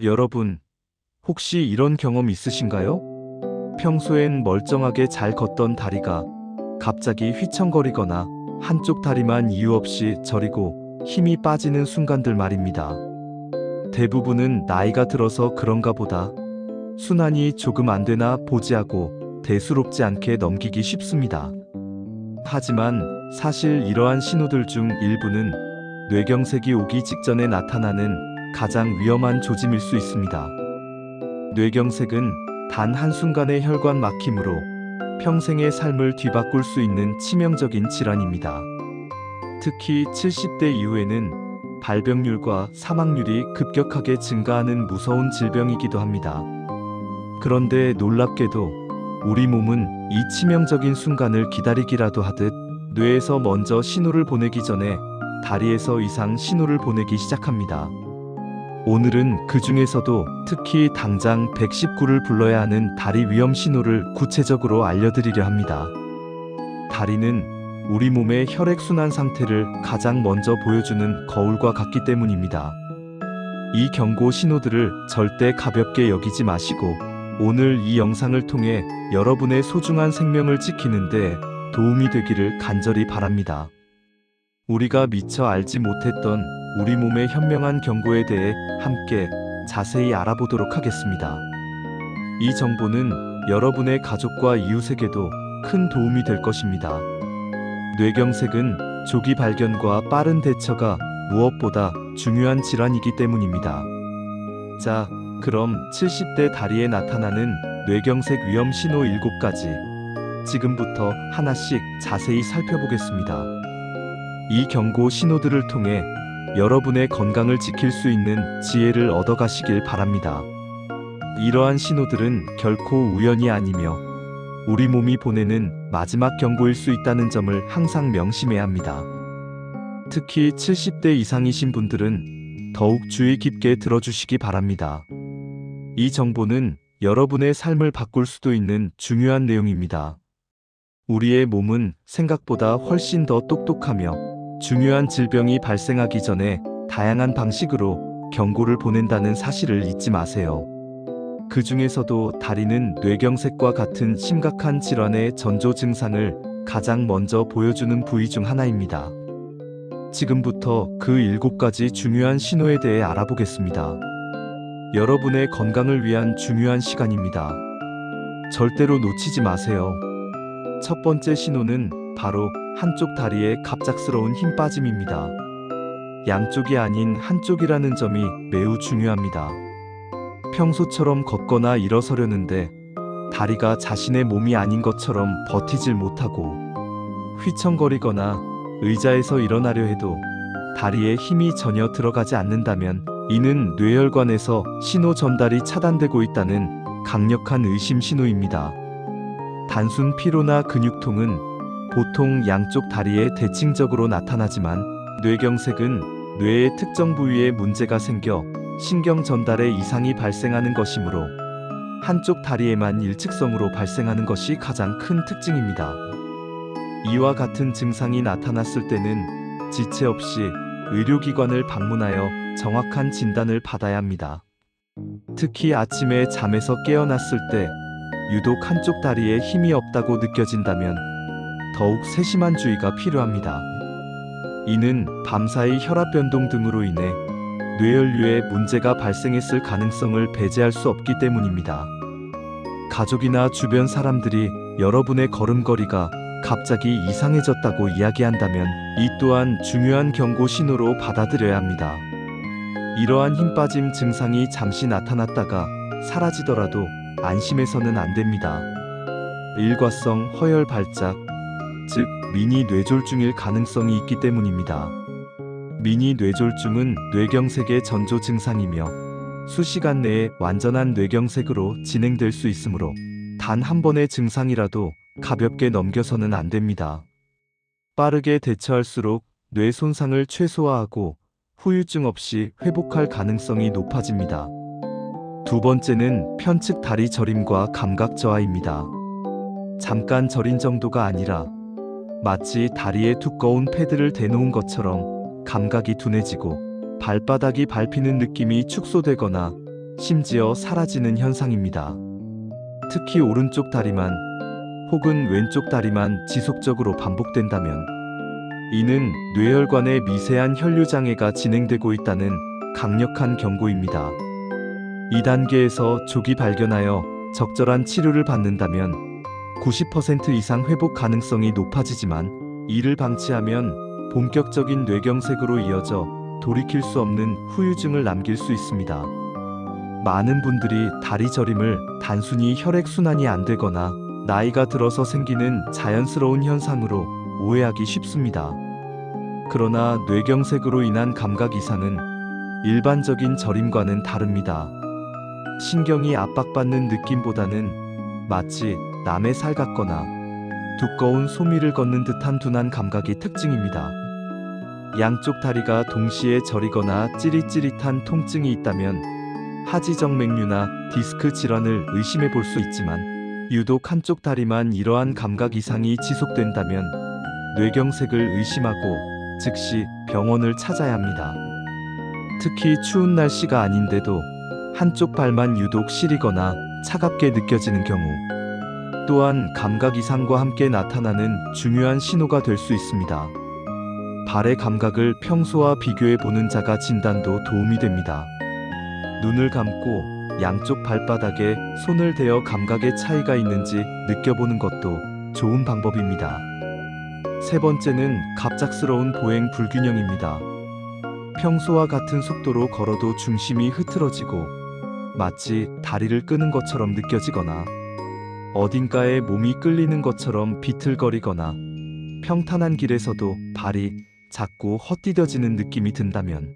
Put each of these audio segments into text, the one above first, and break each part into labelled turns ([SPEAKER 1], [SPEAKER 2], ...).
[SPEAKER 1] 여러분, 혹시 이런 경험 있으신가요? 평소엔 멀쩡하게 잘 걷던 다리가 갑자기 휘청거리거나 한쪽 다리만 이유 없이 저리고 힘이 빠지는 순간들 말입니다. 대부분은 나이가 들어서 그런가 보다, 순환이 조금 안 되나 보지 하고 대수롭지 않게 넘기기 쉽습니다. 하지만 사실 이러한 신호들 중 일부는 뇌경색이 오기 직전에 나타나는 가장 위험한 조짐일 수 있습니다. 뇌경색은 단 한순간의 혈관 막힘으로 평생의 삶을 뒤바꿀 수 있는 치명적인 질환입니다. 특히 70대 이후에는 발병률과 사망률이 급격하게 증가하는 무서운 질병이기도 합니다. 그런데 놀랍게도 우리 몸은 이 치명적인 순간을 기다리기라도 하듯 뇌에서 먼저 신호를 보내기 전에 다리에서 이상 신호를 보내기 시작합니다. 오늘은 그 중에서도 특히 당장 119를 불러야 하는 다리 위험 신호를 구체적으로 알려드리려 합니다. 다리는 우리 몸의 혈액순환 상태를 가장 먼저 보여주는 거울과 같기 때문입니다. 이 경고 신호들을 절대 가볍게 여기지 마시고 오늘 이 영상을 통해 여러분의 소중한 생명을 지키는데 도움이 되기를 간절히 바랍니다. 우리가 미처 알지 못했던 우리 몸의 현명한 경고에 대해 함께 자세히 알아보도록 하겠습니다. 이 정보는 여러분의 가족과 이웃에게도 큰 도움이 될 것입니다. 뇌경색은 조기 발견과 빠른 대처가 무엇보다 중요한 질환이기 때문입니다. 자, 그럼 70대 다리에 나타나는 뇌경색 위험 신호 7가지 지금부터 하나씩 자세히 살펴보겠습니다. 이 경고 신호들을 통해 여러분의 건강을 지킬 수 있는 지혜를 얻어가시길 바랍니다. 이러한 신호들은 결코 우연이 아니며 우리 몸이 보내는 마지막 경고일 수 있다는 점을 항상 명심해야 합니다. 특히 70대 이상이신 분들은 더욱 주의 깊게 들어주시기 바랍니다. 이 정보는 여러분의 삶을 바꿀 수도 있는 중요한 내용입니다. 우리의 몸은 생각보다 훨씬 더 똑똑하며 중요한 질병이 발생하기 전에 다양한 방식으로 경고를 보낸다는 사실을 잊지 마세요. 그 중에서도 다리는 뇌경색과 같은 심각한 질환의 전조 증상을 가장 먼저 보여주는 부위 중 하나입니다. 지금부터 그 7가지 중요한 신호에 대해 알아보겠습니다. 여러분의 건강을 위한 중요한 시간입니다. 절대로 놓치지 마세요. 첫 번째 신호는 바로 한쪽 다리의 갑작스러운 힘 빠짐입니다. 양쪽이 아닌 한쪽이라는 점이 매우 중요합니다. 평소처럼 걷거나 일어서려는데 다리가 자신의 몸이 아닌 것처럼 버티질 못하고 휘청거리거나 의자에서 일어나려 해도 다리에 힘이 전혀 들어가지 않는다면 이는 뇌혈관에서 신호 전달이 차단되고 있다는 강력한 의심 신호입니다. 단순 피로나 근육통은 보통 양쪽 다리에 대칭적으로 나타나지만 뇌경색은 뇌의 특정 부위에 문제가 생겨 신경 전달에 이상이 발생하는 것이므로 한쪽 다리에만 일측성으로 발생하는 것이 가장 큰 특징입니다. 이와 같은 증상이 나타났을 때는 지체 없이 의료기관을 방문하여 정확한 진단을 받아야 합니다. 특히 아침에 잠에서 깨어났을 때 유독 한쪽 다리에 힘이 없다고 느껴진다면 더욱 세심한 주의가 필요합니다. 이는 밤사이 혈압 변동 등으로 인해 뇌혈류에 문제가 발생했을 가능성을 배제할 수 없기 때문입니다. 가족이나 주변 사람들이 여러분의 걸음걸이가 갑자기 이상해졌다고 이야기한다면 이 또한 중요한 경고 신호로 받아들여야 합니다. 이러한 힘 빠짐 증상이 잠시 나타났다가 사라지더라도 안심해서는 안 됩니다. 일과성 허혈 발작, 즉 미니 뇌졸중일 가능성이 있기 때문입니다. 미니 뇌졸중은 뇌경색의 전조 증상이며 수시간 내에 완전한 뇌경색으로 진행될 수 있으므로 단 한 번의 증상이라도 가볍게 넘겨서는 안 됩니다. 빠르게 대처할수록 뇌 손상을 최소화하고 후유증 없이 회복할 가능성이 높아집니다. 두 번째는 편측 다리 저림과 감각 저하입니다. 잠깐 저린 정도가 아니라 마치 다리에 두꺼운 패드를 대놓은 것처럼 감각이 둔해지고 발바닥이 밟히는 느낌이 축소되거나 심지어 사라지는 현상입니다. 특히 오른쪽 다리만 혹은 왼쪽 다리만 지속적으로 반복된다면 이는 뇌혈관의 미세한 혈류 장애가 진행되고 있다는 강력한 경고입니다. 이 단계에서 조기 발견하여 적절한 치료를 받는다면 90% 이상 회복 가능성이 높아지지만 이를 방치하면 본격적인 뇌경색으로 이어져 돌이킬 수 없는 후유증을 남길 수 있습니다. 많은 분들이 다리 저림을 단순히 혈액순환이 안 되거나 나이가 들어서 생기는 자연스러운 현상으로 오해하기 쉽습니다. 그러나 뇌경색으로 인한 감각 이상은 일반적인 저림과는 다릅니다. 신경이 압박받는 느낌보다는 마치 남의 살 같거나 두꺼운 소미를 걷는 듯한 둔한 감각이 특징입니다. 양쪽 다리가 동시에 저리거나 찌릿찌릿한 통증이 있다면 하지정맥류나 디스크 질환을 의심해 볼 수 있지만 유독 한쪽 다리만 이러한 감각 이상이 지속된다면 뇌경색을 의심하고 즉시 병원을 찾아야 합니다. 특히 추운 날씨가 아닌데도 한쪽 발만 유독 시리거나 차갑게 느껴지는 경우 또한 감각 이상과 함께 나타나는 중요한 신호가 될 수 있습니다. 발의 감각을 평소와 비교해 보는 자가 진단도 도움이 됩니다. 눈을 감고 양쪽 발바닥에 손을 대어 감각의 차이가 있는지 느껴보는 것도 좋은 방법입니다. 세 번째는 갑작스러운 보행 불균형입니다. 평소와 같은 속도로 걸어도 중심이 흐트러지고 마치 다리를 끄는 것처럼 느껴지거나 어딘가에 몸이 끌리는 것처럼 비틀거리거나 평탄한 길에서도 발이 자꾸 헛디뎌지는 느낌이 든다면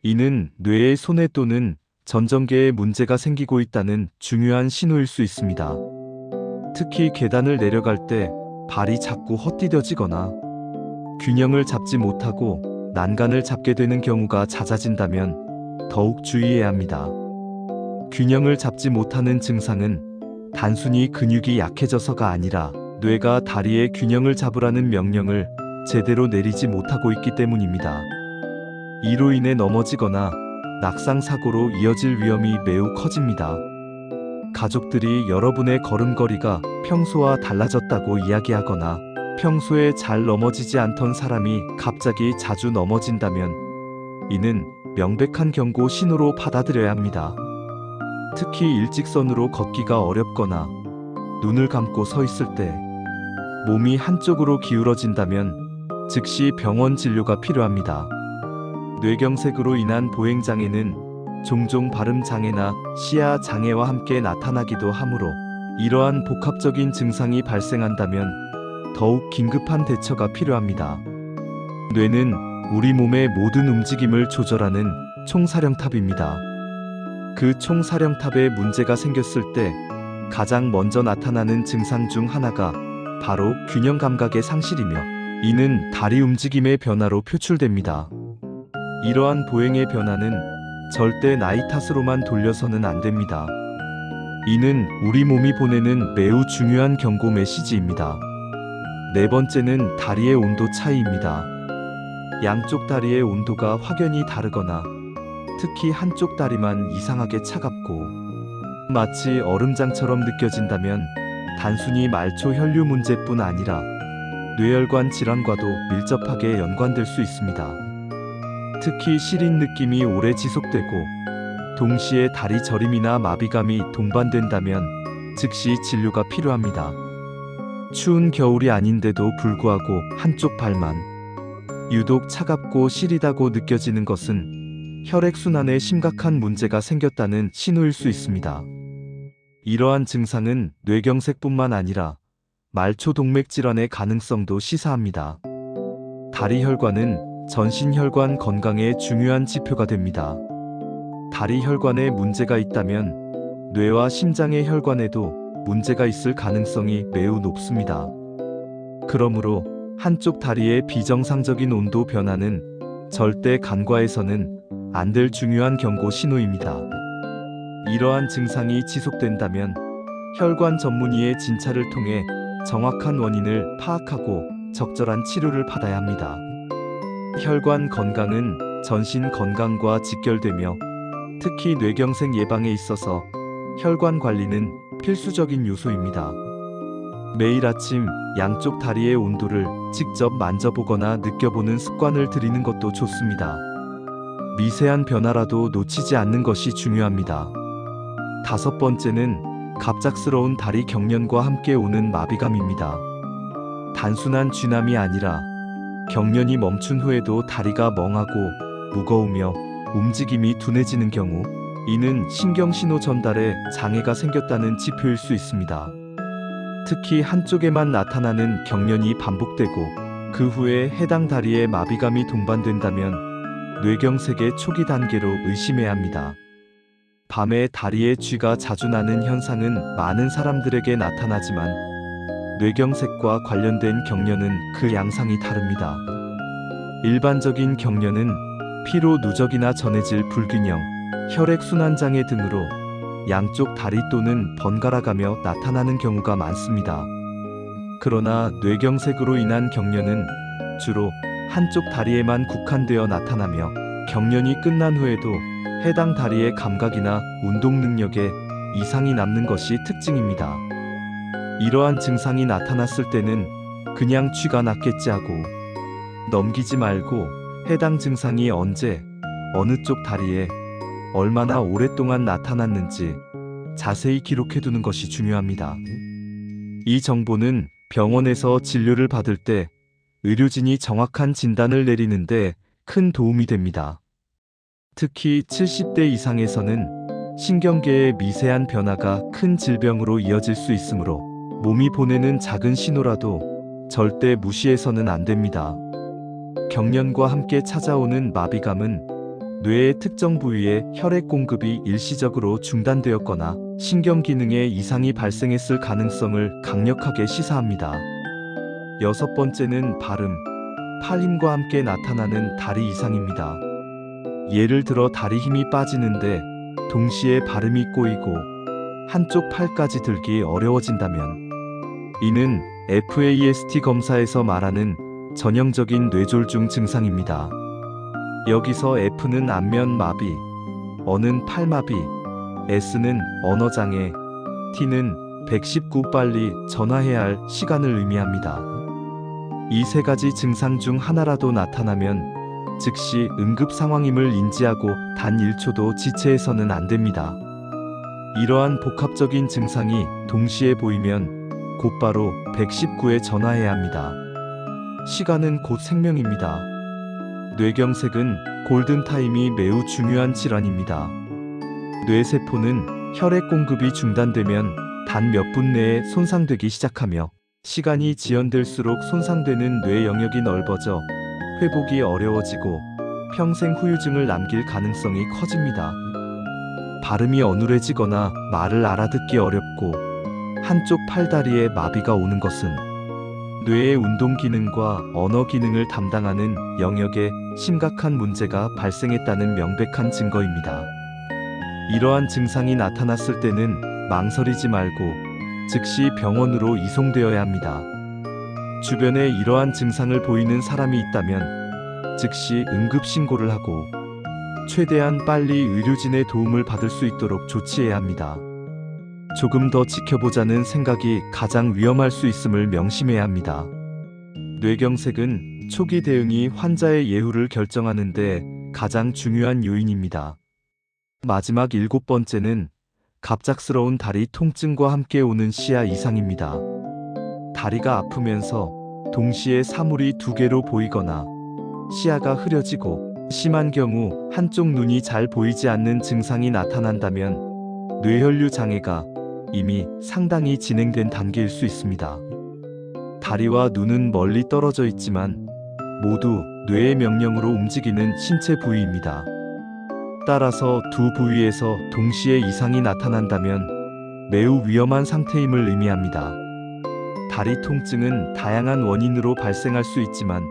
[SPEAKER 1] 이는 뇌의 손해 또는 전정계에 문제가 생기고 있다는 중요한 신호일 수 있습니다. 특히 계단을 내려갈 때 발이 자꾸 헛디뎌지거나 균형을 잡지 못하고 난간을 잡게 되는 경우가 잦아진다면 더욱 주의해야 합니다. 균형을 잡지 못하는 증상은 단순히 근육이 약해져서가 아니라 뇌가 다리의 균형을 잡으라는 명령을 제대로 내리지 못하고 있기 때문입니다. 이로 인해 넘어지거나 낙상사고로 이어질 위험이 매우 커집니다. 가족들이 여러분의 걸음걸이가 평소와 달라졌다고 이야기하거나 평소에 잘 넘어지지 않던 사람이 갑자기 자주 넘어진다면 이는 명백한 경고 신호로 받아들여야 합니다. 특히 일직선으로 걷기가 어렵거나 눈을 감고 서 있을 때 몸이 한쪽으로 기울어진다면 즉시 병원 진료가 필요합니다. 뇌경색으로 인한 보행장애는 종종 발음장애나 시야장애와 함께 나타나기도 하므로 이러한 복합적인 증상이 발생한다면 더욱 긴급한 대처가 필요합니다. 뇌는 우리 몸의 모든 움직임을 조절하는 총사령탑입니다. 그 총사령탑에 문제가 생겼을 때 가장 먼저 나타나는 증상 중 하나가 바로 균형 감각의 상실이며 이는 다리 움직임의 변화로 표출됩니다. 이러한 보행의 변화는 절대 나이 탓으로만 돌려서는 안 됩니다. 이는 우리 몸이 보내는 매우 중요한 경고 메시지입니다. 네 번째는 다리의 온도 차이입니다. 양쪽 다리의 온도가 확연히 다르거나 특히 한쪽 다리만 이상하게 차갑고 마치 얼음장처럼 느껴진다면 단순히 말초 혈류 문제뿐 아니라 뇌혈관 질환과도 밀접하게 연관될 수 있습니다. 특히 시린 느낌이 오래 지속되고 동시에 다리 저림이나 마비감이 동반된다면 즉시 진료가 필요합니다. 추운 겨울이 아닌데도 불구하고 한쪽 발만 유독 차갑고 시리다고 느껴지는 것은 혈액순환에 심각한 문제가 생겼다는 신호일 수 있습니다. 이러한 증상은 뇌경색뿐만 아니라 말초동맥 질환의 가능성도 시사합니다. 다리 혈관은 전신 혈관 건강의 중요한 지표가 됩니다. 다리 혈관에 문제가 있다면 뇌와 심장의 혈관에도 문제가 있을 가능성이 매우 높습니다. 그러므로 한쪽 다리의 비정상적인 온도 변화는 절대 간과해서는 안 될 중요한 경고 신호입니다. 이러한 증상이 지속된다면 혈관 전문의의 진찰을 통해 정확한 원인을 파악하고 적절한 치료를 받아야 합니다. 혈관 건강은 전신 건강과 직결되며 특히 뇌경색 예방에 있어서 혈관 관리는 필수적인 요소입니다. 매일 아침 양쪽 다리의 온도를 직접 만져보거나 느껴보는 습관을 들이는 것도 좋습니다. 미세한 변화라도 놓치지 않는 것이 중요합니다. 5번째는 갑작스러운 다리 경련과 함께 오는 마비감입니다. 단순한 쥐남이 아니라 경련이 멈춘 후에도 다리가 멍하고 무거우며 움직임이 둔해지는 경우, 이는 신경신호 전달에 장애가 생겼다는 지표일 수 있습니다. 특히 한쪽에만 나타나는 경련이 반복되고 그 후에 해당 다리에 마비감이 동반된다면 뇌경색의 초기 단계로 의심해야 합니다. 밤에 다리에 쥐가 자주 나는 현상은 많은 사람들에게 나타나지만 뇌경색과 관련된 경련은 그 양상이 다릅니다. 일반적인 경련은 피로 누적이나 전해질 불균형, 혈액순환장애 등으로 양쪽 다리 또는 번갈아가며 나타나는 경우가 많습니다. 그러나 뇌경색으로 인한 경련은 주로 한쪽 다리에만 국한되어 나타나며 경련이 끝난 후에도 해당 다리의 감각이나 운동 능력에 이상이 남는 것이 특징입니다. 이러한 증상이 나타났을 때는 그냥 쥐가 났겠지 하고 넘기지 말고 해당 증상이 언제, 어느 쪽 다리에 얼마나 오랫동안 나타났는지 자세히 기록해두는 것이 중요합니다. 이 정보는 병원에서 진료를 받을 때 의료진이 정확한 진단을 내리는데 큰 도움이 됩니다. 특히 70대 이상에서는 신경계의 미세한 변화가 큰 질병으로 이어질 수 있으므로 몸이 보내는 작은 신호라도 절대 무시해서는 안 됩니다. 경련과 함께 찾아오는 마비감은 뇌의 특정 부위에 혈액 공급이 일시적으로 중단되었거나 신경 기능에 이상이 발생했을 가능성을 강력하게 시사합니다. 6번째는 발음, 팔힘과 함께 나타나는 다리 이상입니다. 예를 들어 다리 힘이 빠지는데 동시에 발음이 꼬이고 한쪽 팔까지 들기 어려워진다면 이는 FAST 검사에서 말하는 전형적인 뇌졸중 증상입니다. 여기서 F는 안면 마비, 어는 팔마비, S는 언어장애, T는 119 빨리 전화해야 할 시간을 의미합니다. 이 세 가지 증상 중 하나라도 나타나면 즉시 응급 상황임을 인지하고 단 1초도 지체해서는 안 됩니다. 이러한 복합적인 증상이 동시에 보이면 곧바로 119에 전화해야 합니다. 시간은 곧 생명입니다. 뇌경색은 골든타임이 매우 중요한 질환입니다. 뇌세포는 혈액 공급이 중단되면 단 몇 분 내에 손상되기 시작하며 시간이 지연될수록 손상되는 뇌 영역이 넓어져 회복이 어려워지고 평생 후유증을 남길 가능성이 커집니다. 발음이 어눌해지거나 말을 알아듣기 어렵고 한쪽 팔다리에 마비가 오는 것은 뇌의 운동 기능과 언어 기능을 담당하는 영역에 심각한 문제가 발생했다는 명백한 증거입니다. 이러한 증상이 나타났을 때는 망설이지 말고 즉시 병원으로 이송되어야 합니다. 주변에 이러한 증상을 보이는 사람이 있다면 즉시 응급 신고를 하고 최대한 빨리 의료진의 도움을 받을 수 있도록 조치해야 합니다. 조금 더 지켜보자는 생각이 가장 위험할 수 있음을 명심해야 합니다. 뇌경색은 초기 대응이 환자의 예후를 결정하는데 가장 중요한 요인입니다. 마지막 7번째는 갑작스러운 다리 통증과 함께 오는 시야 이상입니다. 다리가 아프면서 동시에 사물이 두 개로 보이거나 시야가 흐려지고 심한 경우 한쪽 눈이 잘 보이지 않는 증상이 나타난다면 뇌혈류 장애가 이미 상당히 진행된 단계일 수 있습니다. 다리와 눈은 멀리 떨어져 있지만 모두 뇌의 명령으로 움직이는 신체 부위입니다. 따라서 두 부위에서 동시에 이상이 나타난다면 매우 위험한 상태임을 의미합니다. 다리 통증은 다양한 원인으로 발생할 수 있지만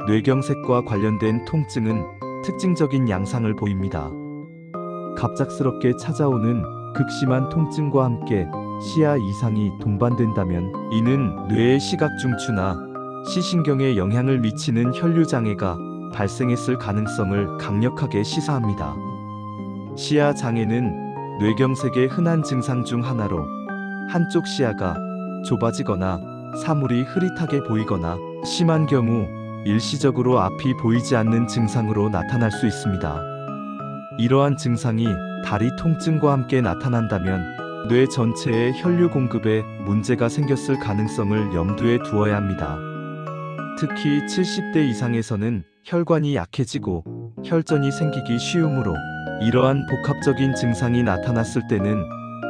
[SPEAKER 1] 뇌경색과 관련된 통증은 특징적인 양상을 보입니다. 갑작스럽게 찾아오는 극심한 통증과 함께 시야 이상이 동반된다면 이는 뇌의 시각 중추나 시신경에 영향을 미치는 혈류 장애가 발생했을 가능성을 강력하게 시사합니다. 시야 장애는 뇌경색의 흔한 증상 중 하나로 한쪽 시야가 좁아지거나 사물이 흐릿하게 보이거나 심한 경우 일시적으로 앞이 보이지 않는 증상으로 나타날 수 있습니다. 이러한 증상이 다리 통증과 함께 나타난다면 뇌 전체의 혈류 공급에 문제가 생겼을 가능성을 염두에 두어야 합니다. 특히 70대 이상에서는 혈관이 약해지고 혈전이 생기기 쉬우므로 이러한 복합적인 증상이 나타났을 때는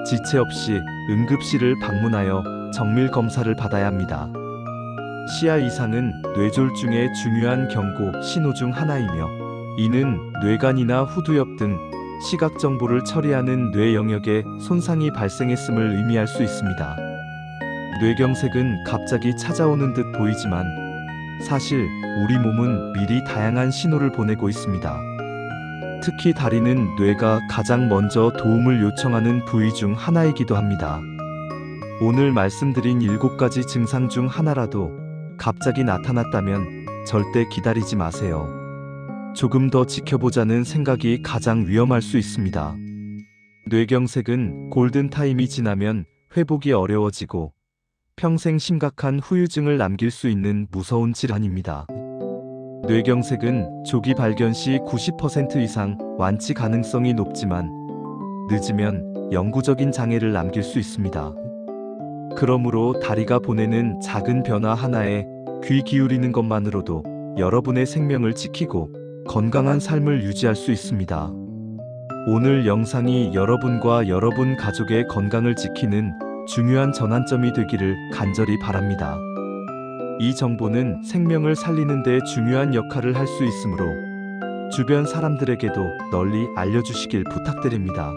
[SPEAKER 1] 지체 없이 응급실을 방문하여 정밀 검사를 받아야 합니다. 시야 이상은 뇌졸중의 중요한 경고 신호 중 하나이며 이는 뇌간이나 후두엽 등 시각 정보를 처리하는 뇌 영역에 손상이 발생했음을 의미할 수 있습니다. 뇌경색은 갑자기 찾아오는 듯 보이지만 사실 우리 몸은 미리 다양한 신호를 보내고 있습니다. 특히 다리는 뇌가 가장 먼저 도움을 요청하는 부위 중 하나이기도 합니다. 오늘 말씀드린 7가지 증상 중 하나라도 갑자기 나타났다면 절대 기다리지 마세요. 조금 더 지켜보자는 생각이 가장 위험할 수 있습니다. 뇌경색은 골든타임이 지나면 회복이 어려워지고 평생 심각한 후유증을 남길 수 있는 무서운 질환입니다. 뇌경색은 조기 발견 시 90% 이상 완치 가능성이 높지만 늦으면 영구적인 장애를 남길 수 있습니다. 그러므로 다리가 보내는 작은 변화 하나에 귀 기울이는 것만으로도 여러분의 생명을 지키고 건강한 삶을 유지할 수 있습니다. 오늘 영상이 여러분과 여러분 가족의 건강을 지키는 중요한 전환점이 되기를 간절히 바랍니다. 이 정보는 생명을 살리는 데 중요한 역할을 할 수 있으므로 주변 사람들에게도 널리 알려주시길 부탁드립니다.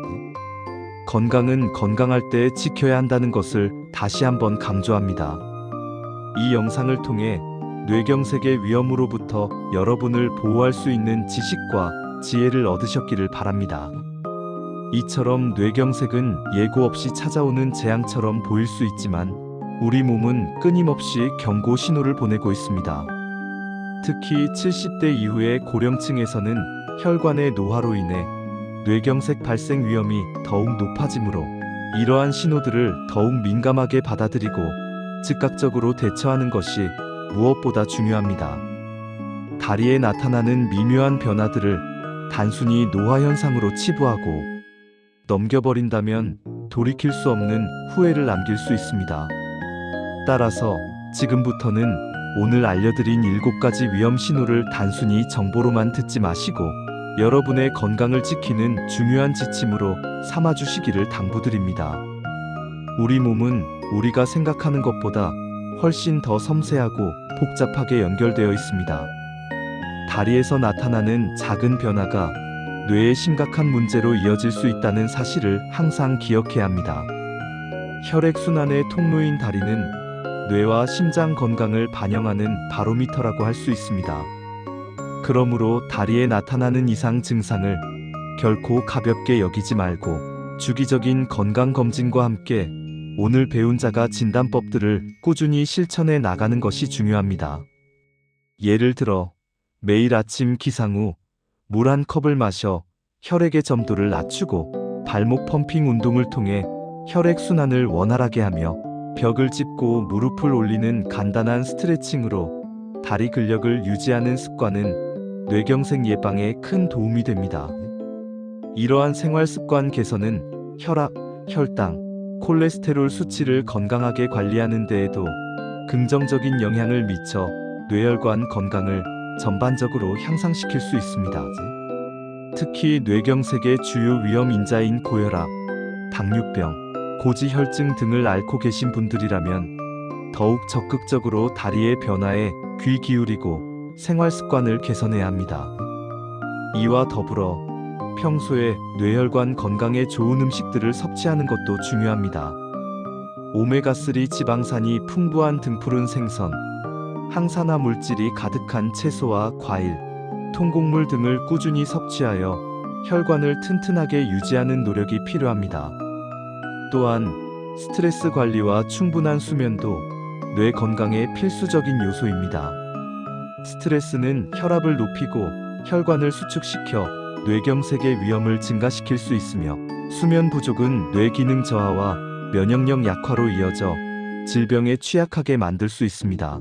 [SPEAKER 1] 건강은 건강할 때 지켜야 한다는 것을 다시 한번 강조합니다. 이 영상을 통해 뇌경색의 위험으로부터 여러분을 보호할 수 있는 지식과 지혜를 얻으셨기를 바랍니다. 이처럼 뇌경색은 예고 없이 찾아오는 재앙처럼 보일 수 있지만 우리 몸은 끊임없이 경고 신호를 보내고 있습니다. 특히 70대 이후의 고령층에서는 혈관의 노화로 인해 뇌경색 발생 위험이 더욱 높아지므로 이러한 신호들을 더욱 민감하게 받아들이고 즉각적으로 대처하는 것이 무엇보다 중요합니다. 다리에 나타나는 미묘한 변화들을 단순히 노화 현상으로 치부하고 넘겨버린다면 돌이킬 수 없는 후회를 남길 수 있습니다. 따라서 지금부터는 오늘 알려드린 7가지 위험 신호를 단순히 정보로만 듣지 마시고 여러분의 건강을 지키는 중요한 지침으로 삼아주시기를 당부드립니다. 우리 몸은 우리가 생각하는 것보다 훨씬 더 섬세하고 복잡하게 연결되어 있습니다. 다리에서 나타나는 작은 변화가 뇌에 심각한 문제로 이어질 수 있다는 사실을 항상 기억해야 합니다. 혈액순환의 통로인 다리는 뇌와 심장 건강을 반영하는 바로미터라고 할 수 있습니다. 그러므로 다리에 나타나는 이상 증상을 결코 가볍게 여기지 말고 주기적인 건강검진과 함께 오늘 배운 자가 진단법들을 꾸준히 실천해 나가는 것이 중요합니다. 예를 들어 매일 아침 기상 후 물 한 컵을 마셔 혈액의 점도를 낮추고 발목 펌핑 운동을 통해 혈액 순환을 원활하게 하며 벽을 짚고 무릎을 올리는 간단한 스트레칭으로 다리 근력을 유지하는 습관은 뇌경색 예방에 큰 도움이 됩니다. 이러한 생활 습관 개선은 혈압, 혈당, 콜레스테롤 수치를 건강하게 관리하는 데에도 긍정적인 영향을 미쳐 뇌혈관 건강을 전반적으로 향상시킬 수 있습니다. 특히 뇌경색의 주요 위험 인자인 고혈압, 당뇨병, 고지혈증 등을 앓고 계신 분들이라면 더욱 적극적으로 다리의 변화에 귀 기울이고 생활 습관을 개선해야 합니다. 이와 더불어 평소에 뇌혈관 건강에 좋은 음식들을 섭취하는 것도 중요합니다. 오메가3 지방산이 풍부한 등푸른 생선, 항산화 물질이 가득한 채소와 과일, 통곡물 등을 꾸준히 섭취하여 혈관을 튼튼하게 유지하는 노력이 필요합니다. 또한 스트레스 관리와 충분한 수면도 뇌 건강의 필수적인 요소입니다. 스트레스는 혈압을 높이고 혈관을 수축시켜 뇌경색의 위험을 증가시킬 수 있으며 수면 부족은 뇌 기능 저하와 면역력 약화로 이어져 질병에 취약하게 만들 수 있습니다.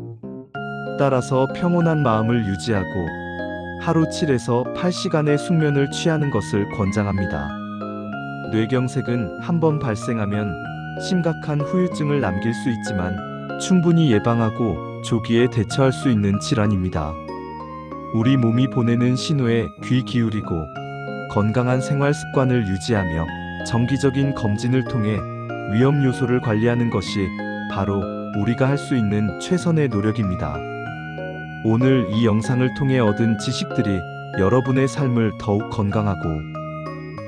[SPEAKER 1] 따라서 평온한 마음을 유지하고 하루 7에서 8시간의 숙면을 취하는 것을 권장합니다. 뇌경색은 한번 발생하면 심각한 후유증을 남길 수 있지만 충분히 예방하고 조기에 대처할 수 있는 질환입니다. 우리 몸이 보내는 신호에 귀 기울이고 건강한 생활 습관을 유지하며 정기적인 검진을 통해 위험 요소를 관리하는 것이 바로 우리가 할 수 있는 최선의 노력입니다. 오늘 이 영상을 통해 얻은 지식들이 여러분의 삶을 더욱 건강하고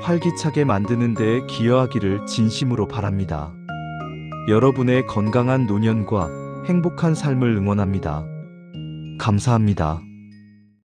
[SPEAKER 1] 활기차게 만드는 데에 기여하기를 진심으로 바랍니다. 여러분의 건강한 노년과 행복한 삶을 응원합니다. 감사합니다.